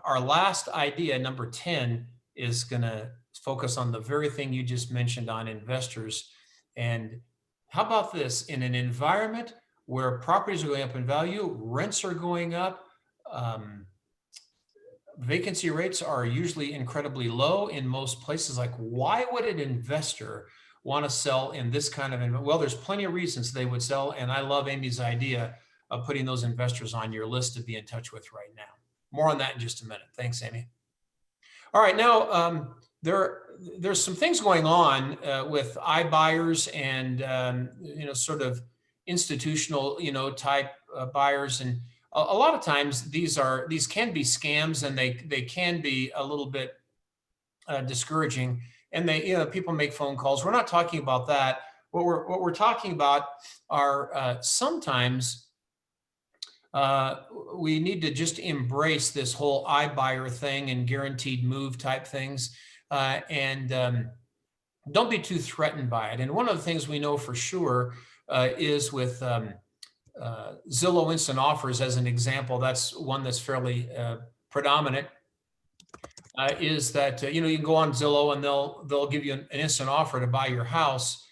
our last idea, number 10, is going to focus on the very thing you just mentioned on investors. And how about this? In an environment where properties are going up in value, rents are going up, vacancy rates are usually incredibly low in most places. Like, why would an investor want to sell in this kind of, well, there's plenty of reasons they would sell. And I love Amy's idea of putting those investors on your list to be in touch with right now. More on that in just a minute. Thanks, Amy. All right, now there's some things going on with iBuyers and sort of institutional type buyers, and a lot of times these can be scams, and they can be a little bit discouraging, and people make phone calls. We're not talking about that. What we're talking about are sometimes we need to just embrace this whole iBuyer thing and guaranteed move type things, and don't be too threatened by it. And one of the things we know for sure is with Zillow Instant Offers, as an example, that's one that's fairly predominant, is that you can go on Zillow and they'll give you an instant offer to buy your house.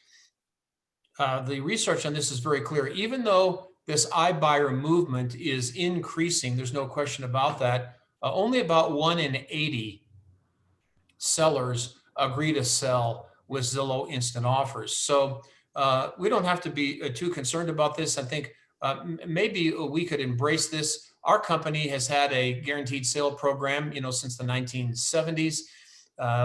The research on this is very clear. Even though this iBuyer movement is increasing, there's no question about that, only about 1 in 80 sellers agree to sell with Zillow Instant Offers. So we don't have to be too concerned about this. I think maybe we could embrace this. Our company has had a guaranteed sale program, since the 1970s.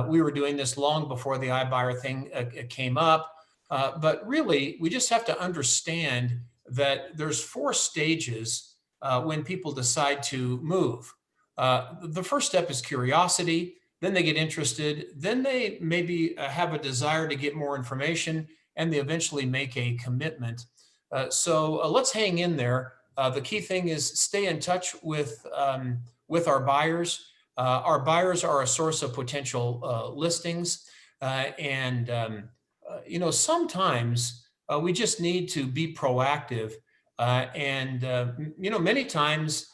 We were doing this long before the iBuyer thing came up. But really, we just have to understand that there's 4 stages when people decide to move. The first step is curiosity. Then they get interested. Then they maybe have a desire to get more information, and they eventually make a commitment. So let's hang in there. The key thing is stay in touch with our buyers. Our buyers are a source of potential listings, and sometimes we just need to be proactive. Many times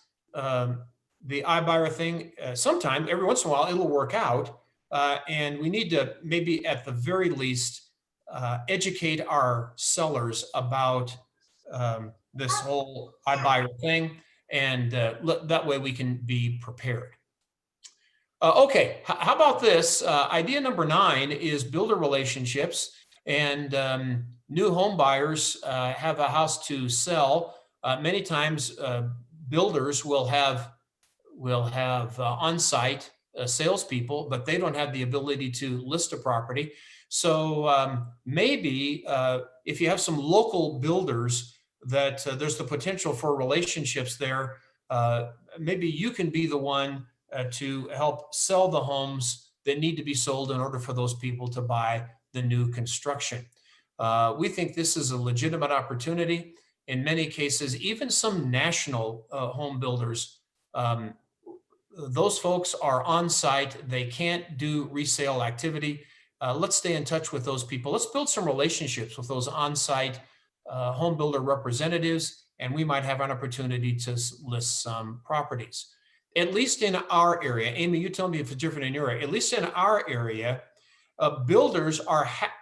the iBuyer thing, sometimes every once in a while it'll work out, and we need to maybe at the very least educate our sellers about this whole iBuyer thing, and that way we can be prepared. Okay, how about this? Idea number 9 is builder relationships, and new home buyers have a house to sell. Many times, builders will have on-site salespeople, but they don't have the ability to list a property. So maybe if you have some local builders that there's the potential for relationships there, maybe you can be the one to help sell the homes that need to be sold in order for those people to buy the new construction. We think this is a legitimate opportunity. In many cases, even some national home builders, those folks are on site. They can't do resale activity. Let's stay in touch with those people. Let's build some relationships with those on-site home builder representatives, and we might have an opportunity to list some properties. At least in our area, Amy, you tell me if it's different in your area. At least in our area, builders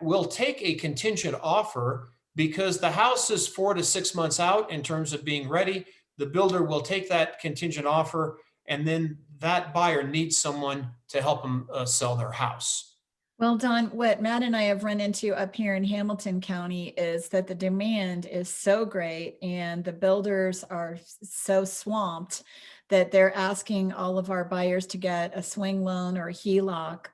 will take a contingent offer because the house is 4 to 6 months out in terms of being ready. The builder will take that contingent offer, and then that buyer needs someone to help them sell their house. Well, Don, what Matt and I have run into up here in Hamilton County is that the demand is so great and the builders are so swamped that they're asking all of our buyers to get a swing loan or a HELOC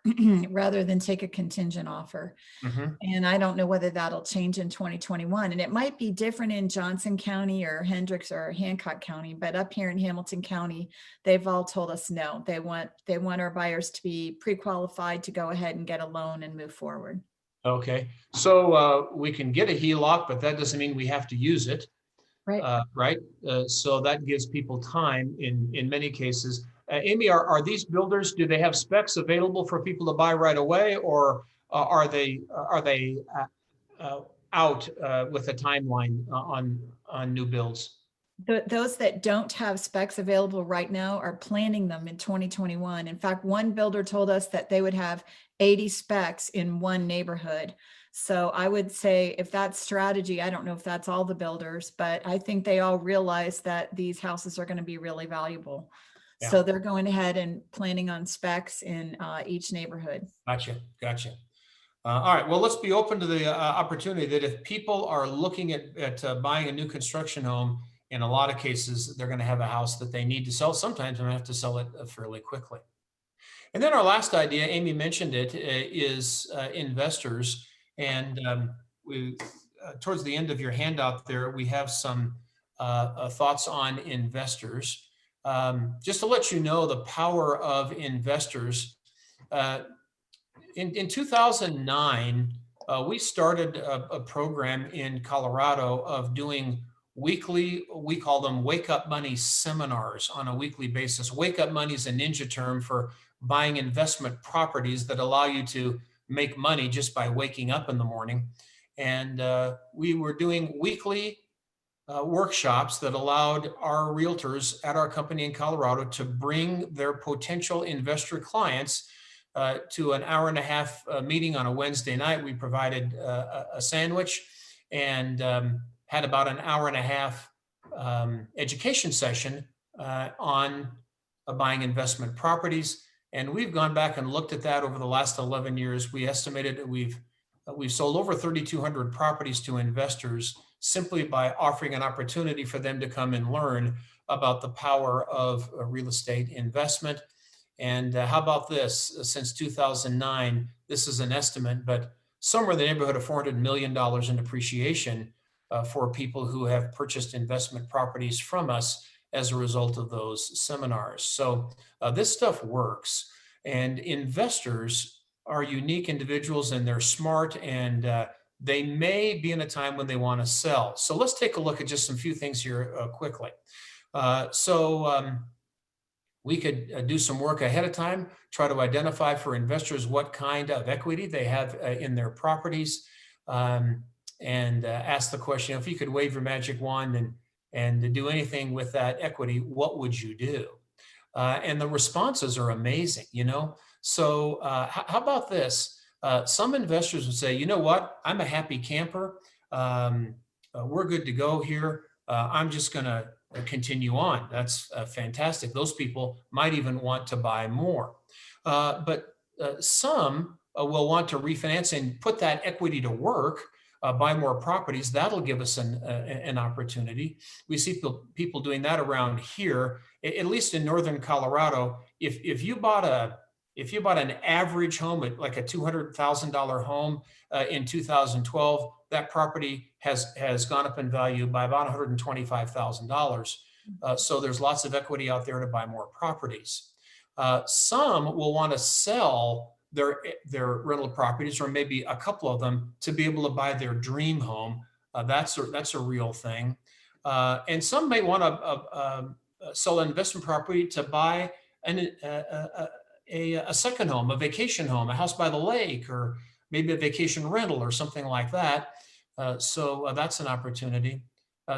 rather than take a contingent offer. Mm-hmm. And I don't know whether that'll change in 2021. And it might be different in Johnson County or Hendricks or Hancock County, but up here in Hamilton County, they've all told us no. They want our buyers to be pre-qualified to go ahead and get a loan and move forward. Okay, so we can get a HELOC, but that doesn't mean we have to use it. Right. Right. So that gives people time in many cases. Amy, are these builders, do they have specs available for people to buy right away, or are they out with a timeline on new builds? Those that don't have specs available right now are planning them in 2021. In fact, one builder told us that they would have 80 specs in one neighborhood. So I would say if that's strategy, I don't know if that's all the builders, but I think they all realize that these houses are going to be really valuable. Yeah. So they're going ahead and planning on specs in each neighborhood. Gotcha. All right, well, let's be open to the opportunity that if people are looking at buying a new construction home, in a lot of cases, they're going to have a house that they need to sell. Sometimes they're going to have to sell it fairly quickly. And then our last idea, Amy mentioned it, is investors. And we, towards the end of your handout there, we have some thoughts on investors. Just to let you know the power of investors. In 2009, we started a program in Colorado of doing weekly, we call them Wake Up Money seminars on a weekly basis. Wake Up Money is a ninja term for buying investment properties that allow you to make money just by waking up in the morning. And we were doing weekly workshops that allowed our realtors at our company in Colorado to bring their potential investor clients to an hour-and-a-half meeting on a Wednesday night. We provided a sandwich and had about an hour-and-a-half education session on buying investment properties. And we've gone back and looked at that over the last 11 years. We estimated that we've sold over 3,200 properties to investors simply by offering an opportunity for them to come and learn about the power of real estate investment. And how about this? Since 2009, this is an estimate, but somewhere in the neighborhood of $400 million in appreciation for people who have purchased investment properties from us as a result of those seminars. So this stuff works, and investors are unique individuals and they're smart, and they may be in a time when they want to sell. So let's take a look at just some few things here quickly. We could do some work ahead of time, try to identify for investors what kind of equity they have in their properties, and ask the question, if you could wave your magic wand and do anything with that equity, what would you do? And the responses are amazing, you know? So how about this? Some investors would say, you know what, I'm a happy camper. we're good to go here. I'm just going to continue on. That's fantastic. Those people might even want to buy more. But some will want to refinance and put that equity to work, buy more properties. That'll give us an opportunity. We see people doing that around here, at least in northern Colorado. If you bought an average home, like a $200,000 home in 2012, that property has gone up in value by about $125,000. So there's lots of equity out there to buy more properties. Some will want to sell their rental properties, or maybe a couple of them, to be able to buy their dream home. That's a real thing. And some may want to sell an investment property to buy a second home, a vacation home, a house by the lake, or maybe a vacation rental or something like that. So that's an opportunity.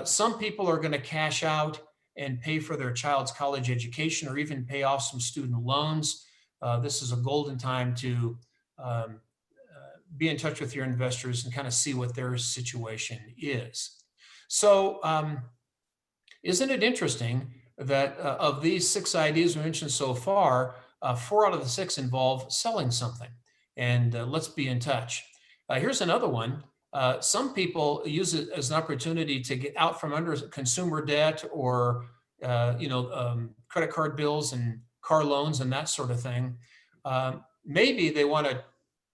Some people are going to cash out and pay for their child's college education, or even pay off some student loans. This is a golden time to be in touch with your investors and kind of see what their situation is. So isn't it interesting that of these 6 ideas we mentioned so far, 4 out of the 6 involve selling something? And let's be in touch. Here's another one. Some people use it as an opportunity to get out from under consumer debt, or credit card bills and car loans and that sort of thing. Maybe they want to,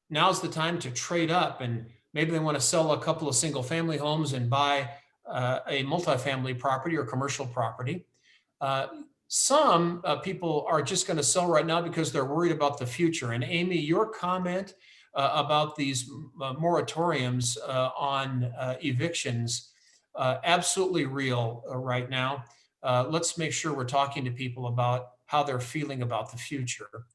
now's the time to trade up, and maybe they want to sell a couple of single family homes and buy a multifamily property or commercial property. Some people are just going to sell right now because they're worried about the future. And Amy, your comment about these moratoriums on evictions, absolutely real right now. Let's make sure we're talking to people about how they're feeling about the future.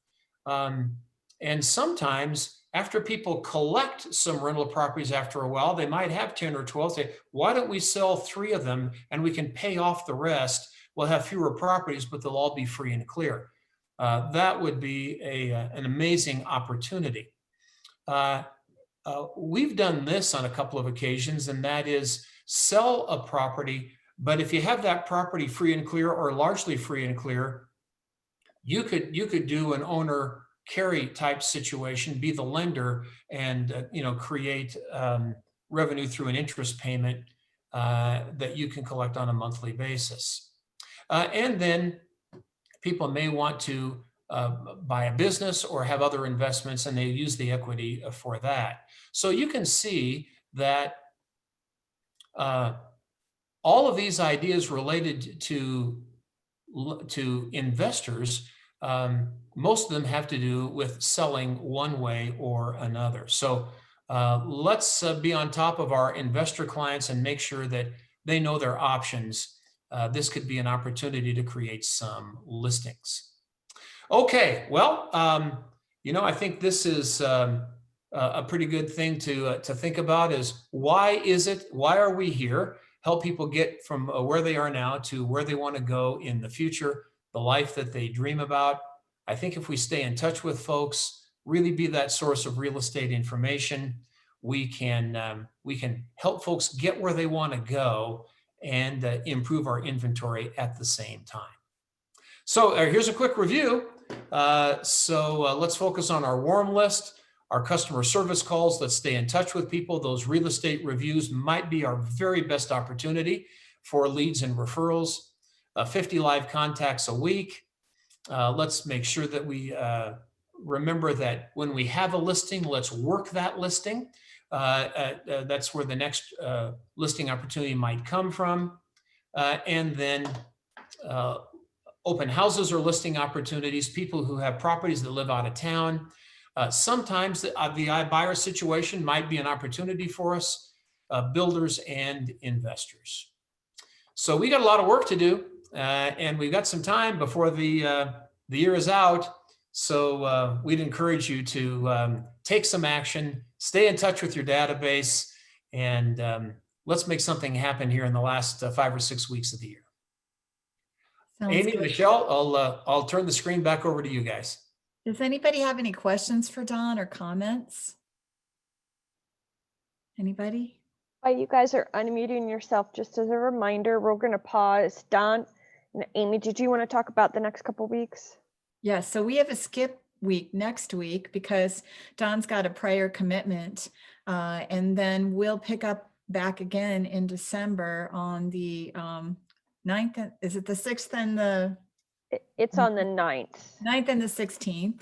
And sometimes after people collect some rental properties after a while, they might have 10 or 12, say, why don't we sell 3 of them and we can pay off the rest? We'll have fewer properties, but they'll all be free and clear. That would be an amazing opportunity. We've done this on a couple of occasions, and that is sell a property, but if you have that property free and clear, or largely free and clear, you could do an owner carry type situation, be the lender, and create revenue through an interest payment that you can collect on a monthly basis. And then people may want to buy a business or have other investments, and they use the equity for that. So you can see that all of these ideas related to investors, most of them have to do with selling one way or another. So let's be on top of our investor clients and make sure that they know their options. This could be an opportunity to create some listings. Okay, well, I think this is a pretty good thing to think about, is why are we here? Help people get from where they are now to where they want to go in the future, the life that they dream about. I think if we stay in touch with folks, really be that source of real estate information, we can help folks get where they want to go and improve our inventory at the same time. So here's a quick review. Let's focus on our warm list, our customer service calls. Let's stay in touch with people. Those real estate reviews might be our very best opportunity for leads and referrals. 50 live contacts a week. Let's make sure that we remember that when we have a listing, let's work that listing. That's where the next listing opportunity might come from. And then open houses or listing opportunities, people who have properties that live out of town. Sometimes the iBuyer situation might be an opportunity for us, builders and investors. So we got a lot of work to do, and we've got some time before the year is out. So we'd encourage you to take some action, stay in touch with your database, and let's make something happen here in the last 5 or 6 weeks of the year. Sounds Amy, good. Michelle, I'll turn the screen back over to you guys. Does anybody have any questions for Don or comments? Anybody? While you guys are unmuting yourself, just as a reminder, we're going to pause. Don and Amy, did you want to talk about the next couple weeks? Yes, so we have a skip week next week because Don's got a prior commitment. And then we'll pick up back again in December on the 9th. Is it the 6th and the It's on the 9th. 9th and the 16th?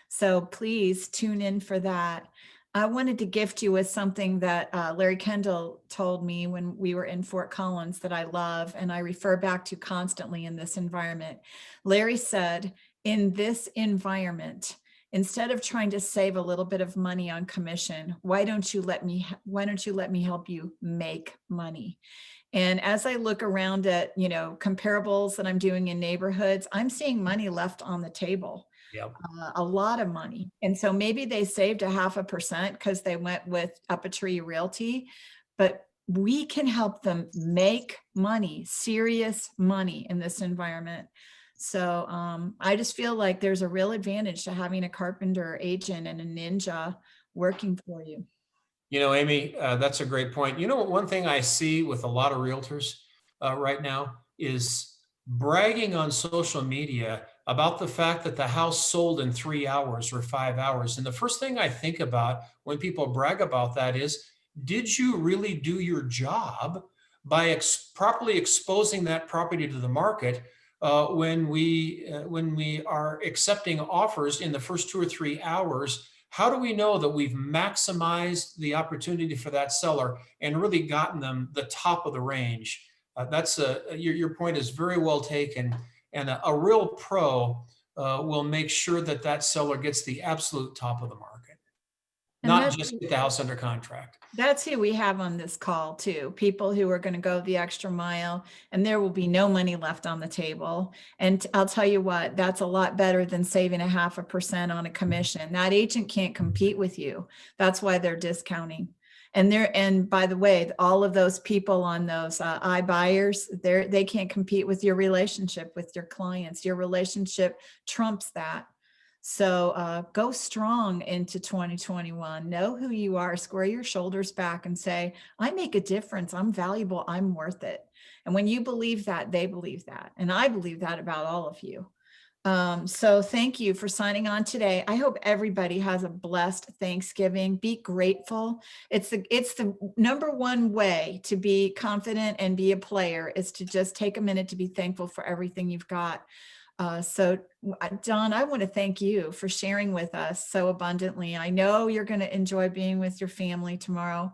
So please tune in for that. I wanted to gift you with something that Larry Kendall told me when we were in Fort Collins that I love and I refer back to constantly in this environment. Larry said, in this environment, instead of trying to save a little bit of money on commission, why don't you let me help you make money? And as I look around at, comparables that I'm doing in neighborhoods, I'm seeing money left on the table. Yep. A lot of money. And so maybe they saved 0.5% because they went with Up a Tree Realty, but we can help them make money, serious money in this environment. So I just feel like there's a real advantage to having a carpenter agent and a ninja working for you. Amy, that's a great point. One thing I see with a lot of realtors right now is bragging on social media about the fact that the house sold in 3 hours or 5 hours. And the first thing I think about when people brag about that is, did you really do your job by properly exposing that property to the market when we are accepting offers in the first 2 or 3 hours? How do we know that we've maximized the opportunity for that seller and really gotten them the top of the range? Your point is very well taken, and a real pro will make sure that that seller gets the absolute top of the market, And not just get the house under contract. That's who we have on this call too. People who are going to go the extra mile, and there will be no money left on the table. And I'll tell you what, that's a lot better than saving 0.5% on a commission. That agent can't compete with you. That's why they're discounting. And by the way, all of those people on those iBuyers, they can't compete with your relationship with your clients. Your relationship trumps that. So go strong into 2021. Know who you are, square your shoulders back and say, I make a difference. I'm valuable. I'm worth it. And when you believe that, they believe that. And I believe that about all of you. So thank you for signing on today. I hope everybody has a blessed Thanksgiving. Be grateful. It's the number one way to be confident and be a player is to just take a minute to be thankful for everything you've got. So Don, I want to thank you for sharing with us so abundantly. I know you're going to enjoy being with your family tomorrow.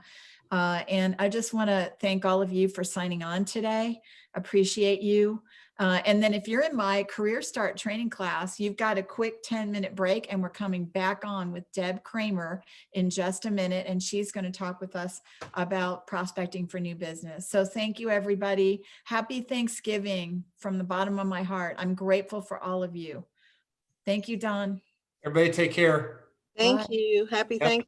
And I just want to thank all of you for signing on today. Appreciate you. And then if you're in my Career Start training class, you've got a quick 10-minute break and we're coming back on with Deb Kramer in just a minute. And she's going to talk with us about prospecting for new business. So thank you, everybody. Happy Thanksgiving from the bottom of my heart. I'm grateful for all of you. Thank you, Don. Everybody take care. Thank Bye. you. Happy Yep. Thanksgiving.